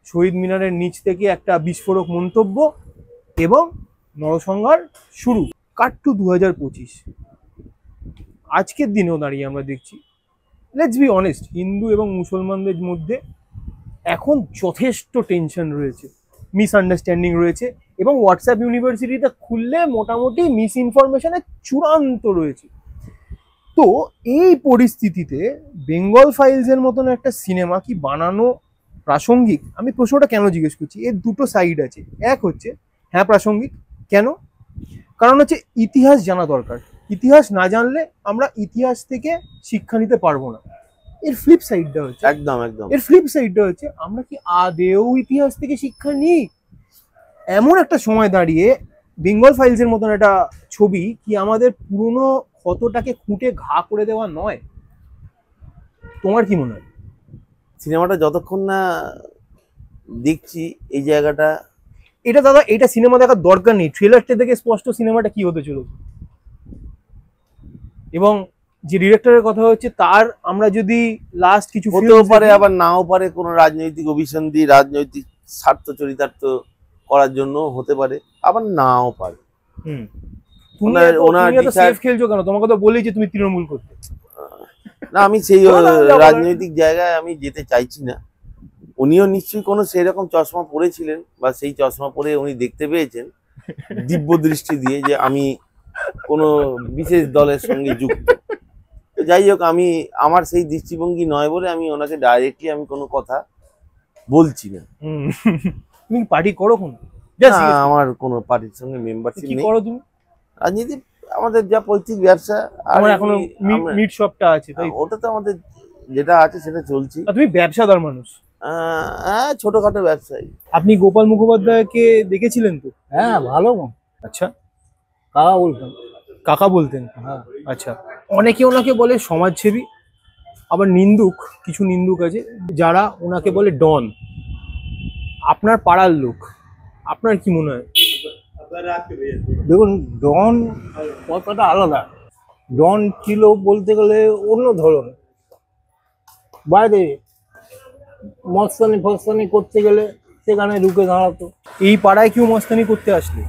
শহীদ মিনারের নিচ থেকে একটা বিস্ফোরক মন্তব্য এবং নরসংহার শুরু। কাট টু 2025, আজকের দিনেও দাঁড়িয়ে আমরা দেখছি, লেটস বি অনেস্ট, হিন্দু এবং মুসলমানদের মধ্যে এখন যথেষ্ট টেনশন রয়েছে, মিসআন্ডারস্ট্যান্ডিং রয়েছে, এবং হোয়াটসঅ্যাপ ইউনিভার্সিটিটা খুললে মোটামুটি মিস ইনফরমেশনের চূড়ান্ত রয়েছে। তো এই পরিস্থিতিতে বেঙ্গল ফাইলসের মতন একটা সিনেমা কি বানানো প্রাসঙ্গিক? আমি প্রশ্নটা কেন জিজ্ঞেস করছি, এর দুটো সাইড আছে। এক হচ্ছে হ্যাঁ প্রাসঙ্গিক, কেন? কারণ হচ্ছে ইতিহাস জানা দরকার, ইতিহাস না জানলে আমরা ইতিহাস থেকে শিক্ষা নিতে পারবো না। এর ফ্লিপ সাইডটা হচ্ছে, একদম একদম এর ফ্লিপ সাইডটা হচ্ছে আমরা কি আদেও ইতিহাস থেকে শিক্ষা নিই? এমন একটা সময় দাঁড়িয়ে বেঙ্গল ফাইলসের মতন একটা ছবি কি আমাদের পুরনো ক্ষতটাকে খুঁটে ঘা করে দেওয়া নয়? তোমার কি মনে হয়? সিনেমাটা যতক্ষণ না দেখছি এই জায়গাটা, এটা দাদা, এটা সিনেমা দেখার দরকার নেই, ট্রেলারটা দেখে স্পষ্ট সিনেমাটা কি হতে চলেছে। এবং যে ডিরেক্টরের কথা হচ্ছে তার আমরা যদি লাস্ট কিছু হতেও পারে আবার নাও পারে, কোনো রাজনৈতিক অভিসন্ধি, রাজনৈতিক স্বার্থ চরিতার্থ করার জন্য হতে পারে, আবার নাও পারে। ওনার সেফ খেলছো কেন? তোমাকে তো বলেই যে তুমি তৃণমূল করতে। না, আমি সেই রাজনৈতিক জায়গায় আমি যেতে চাইছি না। উনিও নিশ্চয়ই কোনো সেই রকম চশমা পরেছিলেন, বা সেই চশমা পরে উনি দেখতে পেয়েছেন দিব্য দৃষ্টি দিয়ে যে আমি কোনো বিশেষ দলের সঙ্গে যুক্ত। যাই হোক, আমি আমার সেই দৃষ্টিভঙ্গি নয় বলে আমি ওনাকে ডাইরেক্টলি আমি কোনো কথা বলছি না। তুমি পার্টি করো কোন? আমার কোনো পার্টির সঙ্গে মেম্বারশিপ নেই। করো তুমি? রাজনীতি আমাদের যা পৈতৃক ব্যবসা, আমার এখনো মিট শপটা আছে, তাই ওটা তো আমাদের যেটা আছে সেটা চলছে। তুমি ব্যবসাদার মানুষ? হ্যাঁ, ছোটখাটো ব্যবসায়ী। আপনি গোপাল মুখোপাধ্যায়কে দেখেছিলেন তো? হ্যাঁ, ভালো। আচ্ছা, কাকা বলতেন। কাকা বলতেন? হ্যাঁ। আচ্ছা, অনেকে ওনাকে বলে সমাজসেবী, আবার নিন্দুক, কিছু নিন্দুক আছে যারা ওনাকে বলে ডন। আপনার পাড়ার লোক, আপনার কি মনে হয়? দেখুন, ডন কথাটা আলাদা। ডন ছিল বলতে গেলে অন্য ধরন, বাইরে মস্তানি ফস্তানি করতে গেলে সেখানে ঢুকে দাঁড়াতো। এই পাড়ায় কেউ মস্তানি করতে আসলে?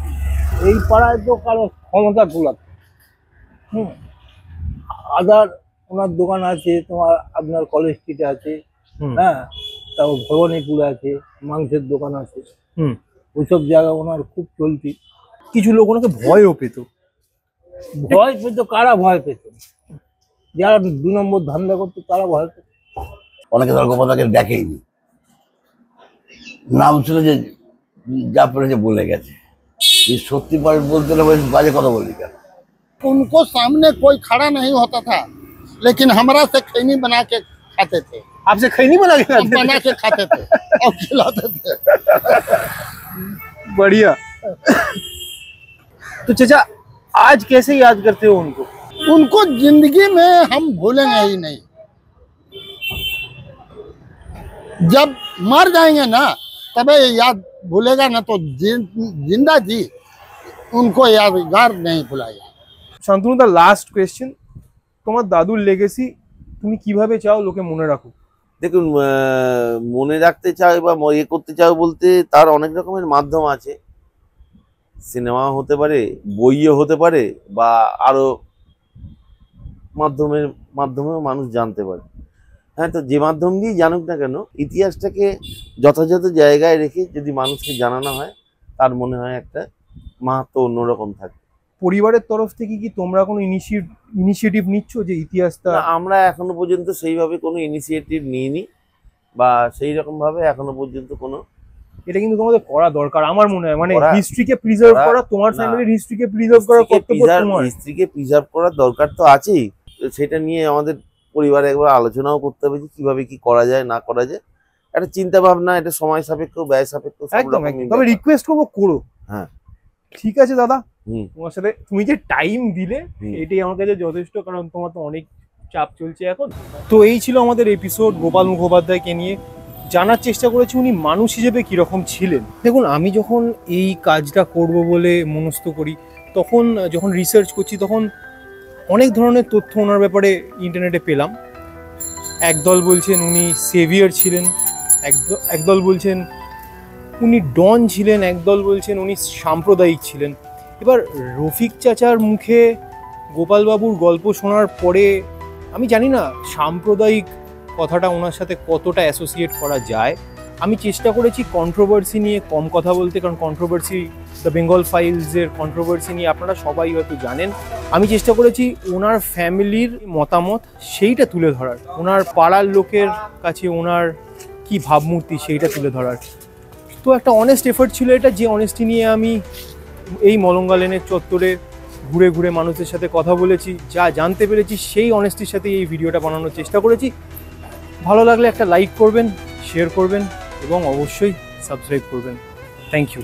এই পাড়ায় তো কারো ক্ষমতা তোলাতো। আদার ওনার দোকান আছে, তোমার আপনার কলেজ স্ট্রিটে আছে, হ্যাঁ, তারপর ভবানীপুরে আছে, মাংসের দোকান আছে, ওইসব জায়গা ওনার খুব চলতি। কিছু লোক ওনাকে ভয়ও পেত। ভয় পেত? কারা ভয় পেত? যারা 2 নম্বর ধান্দা করতো তারা ভয় পেত। অনেকে তার গোপালদাকে দেখেইনি, নাম শুনে যে যা পেরেছে বলে গেছে। সত্যি বলতে না, বাজে কথা বললি কেন? उनको सामने कोई खड़ा नहीं होता था, लेकिन हमरा से खैनी बना के खाते थे। आपसे खैनी बना के खाते थे और खिलाते थे। बढ़िया। तो चाचा, आज कैसे याद करते हो उनको? उनको जिंदगी में हम भूलेंगे ही नहीं। जब मर जाएंगे ना तबे याद भूलेगा, ना तो जिंदा जी उनको यादगार नहीं भुलाएगा। শান্তনু, দা লাস্ট কোয়েশ্চেন, তোমার দাদুর লেগেসি তুমি কিভাবে চাও লোকে মনে রাখো? দেখুন, মনে রাখতে চাও বা করতে চাও বলতে তার অনেক রকমের মাধ্যম আছে। সিনেমা হতে পারে, বইও হতে পারে, বা আরো মাধ্যমেও মানুষ জানতে পারে। হ্যাঁ, তো যে মাধ্যম দিয়েই জানুক না কেন, ইতিহাসটাকে যথাযথ জায়গায় রেখে যদি মানুষকে জানানো হয়, তার মনে হয় একটা মাহাত্ম্য অন্যরকম থাকে। পরিবারের তরফ থেকে কি তোমরা কোনো ইনিশিয়েটিভ নিচ্ছ যে ইতিহাসটা? না, আমরা এখনো পর্যন্ত সেইভাবে কোনো ইনিশিয়েটিভ নিইনি, বা সেই রকম ভাবে এখনো পর্যন্ত কোনো। এটা কিন্তু তোমাদের করা দরকার আমার মনে হয়, মানে করা- হিস্ট্রিকে প্রিজার্ভ করা- করা, তোমার না। ফ্যামিলির হিস্ট্রিকে প্রিজার্ভ করার কর্তব্য তোমার। হিস্ট্রিকে প্রিজার্ভ করার দরকার তো আছেই, তো সেটা নিয়ে আমাদের পরিবারে একবার আলোচনাও করতে হবে যে কিভাবে কি করা যায় না করা যায়। একটা চিন্তা ভাবনা, এটা সময় সাপেক্ষ, ব্যয় সাপেক্ষ, সব একদম রকমই একদম। তবে ব্যাপার। রিকোয়েস্ট করবো, করো। হ্যাঁ। ঠিক আছে দাদা, হুম। তোমার সাথে তুমি যে টাইম দিলে হুম। এটাই আমার কাছে যথেষ্ট, কারণ তোমার তো অনেক চাপ চলছে এখন। তো এই ছিল আমাদের এপিসোড গোপাল মুখোপাধ্যায়কে নিয়ে। জানার চেষ্টা করেছি উনি মানুষ হিসেবে কিরকম ছিলেন। দেখুন, আমি যখন এই কাজটা করব বলে মনস্থ করি, তখন যখন রিসার্চ করছি তখন অনেক ধরনের তথ্য ওনার ব্যাপারে ইন্টারনেটে পেলাম। একদল বলছেন উনি সেভিয়ার ছিলেন, একদল বলছেন উনি ডন ছিলেন, একদল বলছেন উনি সাম্প্রদায়িক ছিলেন। এবার রফিক চাচার মুখে গোপালবাবুর গল্প শোনার পরে আমি জানি না সাম্প্রদায়িক কথাটা ওনার সাথে কতটা অ্যাসোসিয়েট করা যায়। আমি চেষ্টা করেছি কন্ট্রোভার্সি নিয়ে কম কথা বলতে, কারণ কন্ট্রোভার্সি, দ্য বেঙ্গল ফাইলসের কন্ট্রোভার্সি নিয়ে আপনারা সবাই হয়তো জানেন। আমি চেষ্টা করেছি ওনার ফ্যামিলির মতামত সেইটা তুলে ধরার, ওনার পাড়ার লোকের কাছে ওনার কি ভাবমূর্তি সেইটা তুলে ধরার। তো একটা অনেস্ট এফোর্ট ছিল এটা, যে অনেস্টি নিয়ে আমি এই মলঙ্গা লেনের চত্বরে ঘুরে ঘুরে মানুষের সাথে কথা বলেছি, যা জানতে পেরেছি সেই অনেস্টির সাথে এই ভিডিওটা বানানোর চেষ্টা করেছি। ভালো লাগলে একটা লাইক করবেন, শেয়ার করবেন এবং অবশ্যই সাবস্ক্রাইব করবেন। Thank you.